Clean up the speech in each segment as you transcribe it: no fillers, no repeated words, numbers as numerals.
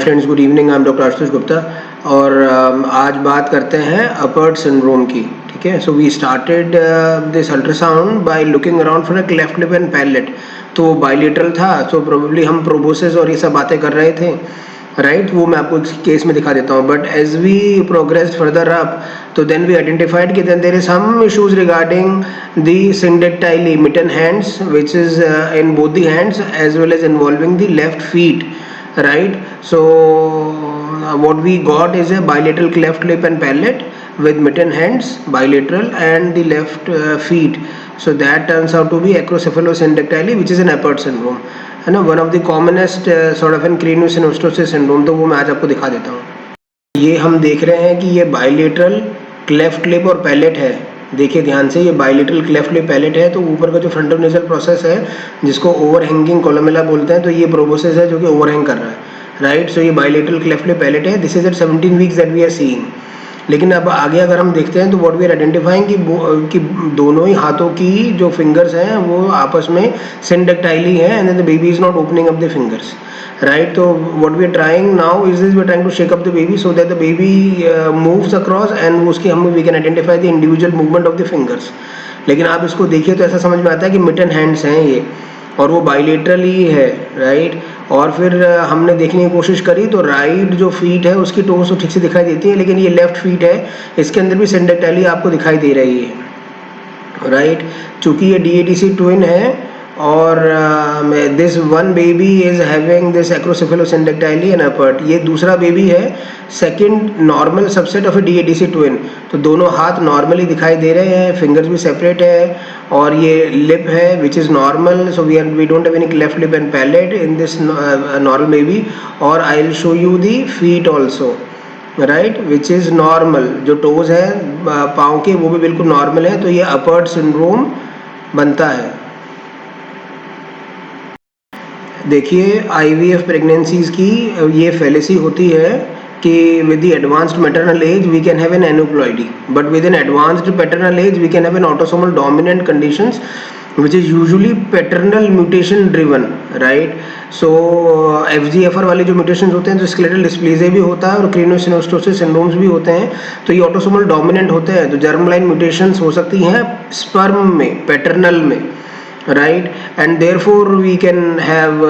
Friends, good evening. I am doctor Ashutosh Gupta और आज बात करते हैं अपर्ट सिंड्रोम की। ठीक है, so we started this ultrasound by looking around for a cleft lip and palate. तो बाइलेटरल था, सो प्रोबेबली हम प्रोबोसिस और ये सब बातें कर रहे थे, राइट। वो मैं आपको केस में दिखा देता हूँ। But as we progress further up, तो देन वी आइडेंटिफाइड कि then there is some issues regarding the syndactyly mitten hands, which is in both the hands as well as involving the left feet, right. So what we got is a bilateral cleft lip and palate with mitten hands, bilateral, and the left feet. So that turns out to be acrocephalosyndactyly, which is an Apert syndrome, है ना। one of the commonest sort of an craniosynostosis syndrome। तो वो मैं आज आपको दिखा देता हूँ। ये हम देख रहे हैं कि ये बाइलेटरल क्लेफ्ट लिप और पैलेट है। देखिए ध्यान से, ये बाइलेटरल क्लेफ्ट लिप पैलेट है। तो ऊपर का जो फ्रंटोनेजल प्रोसेस है, जिसको ओवरहैंगिंग कोलोमेला बोलते हैं, तो ये प्रोबोसिस है जो कि ओवरहैंग कर रहा है, राइट। सो ये बाइलेटरल क्लेफ्ट लिप पैलेट है। This is at 17 weeks that we are seeing. लेकिन अब आगे अगर हम देखते हैं तो व्हाट वी आर आइडेंटिफाइंग कि दोनों ही हाथों की जो फिंगर्स हैं वो आपस में सिंडक्टाइली है, and the baby is not opening up the fingers, right. तो what we are trying now is this, we are trying to shake up the baby so that the baby moves across, and उसकी हम we can identify the individual movement of the fingers. लेकिन आप इसको देखिए तो ऐसा समझ में आता है कि मिटन हैंड्स हैं ये, और वो बाइलेटरल ही है, राइट। और फिर हमने देखने की कोशिश करी तो राइट जो फीट है उसकी टोस तो ठीक से दिखाई देती है, लेकिन ये लेफ्ट फीट है, इसके अंदर भी सिंडक्टाइली आपको दिखाई दे रही है, राइट। चूंकि ये DADC ट्विन है और this one baby is having this acrocephalosyndactyly and Apert. ये दूसरा बेबी है, second normal subset of a DADC twin. तो दोनों हाथ नॉर्मली दिखाई दे रहे हैं, फिंगर्स भी सेपरेट है, और ये लिप है which is normal. So we don't have any cleft lip and palate in this normal baby. और I will show you the feet also, right, which is normal. जो टोज है पाँव के वो भी बिल्कुल नॉर्मल है। तो ये अपर्ट सिंड्रोम बनता है। देखिए IVF प्रेगनेंसीज की ये फेलिसी होती है कि with the advanced maternal age we can have an aneuploidy, but with an advanced paternal age we can have an autosomal dominant conditions which is usually paternal mutation driven, right. So FGFR वाले जो mutations होते हैं तो skeletal dysplasia भी होता है और क्रेनियोसिनोस्टोसिस syndromes भी होते हैं। तो ये ऑटोसोमल डोमिनेंट होते हैं, तो जर्म लाइन म्यूटेशंस हो सकती हैं स्पर्म में, पैटर्नल में, right. And therefore we can have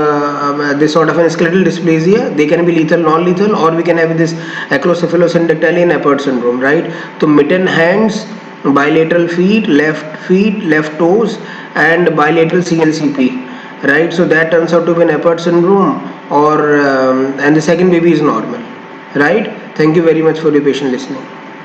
this sort of an skeletal dysplasia. They can be lethal, non-lethal, or we can have this acrocephalosyndactyly and Apert syndrome, right. तो mitten hands, bilateral feet, left toes, and bilateral CLCP, right. So that turns out to be an Apert syndrome, or and the second baby is normal, right. Thank you very much for your patient listening.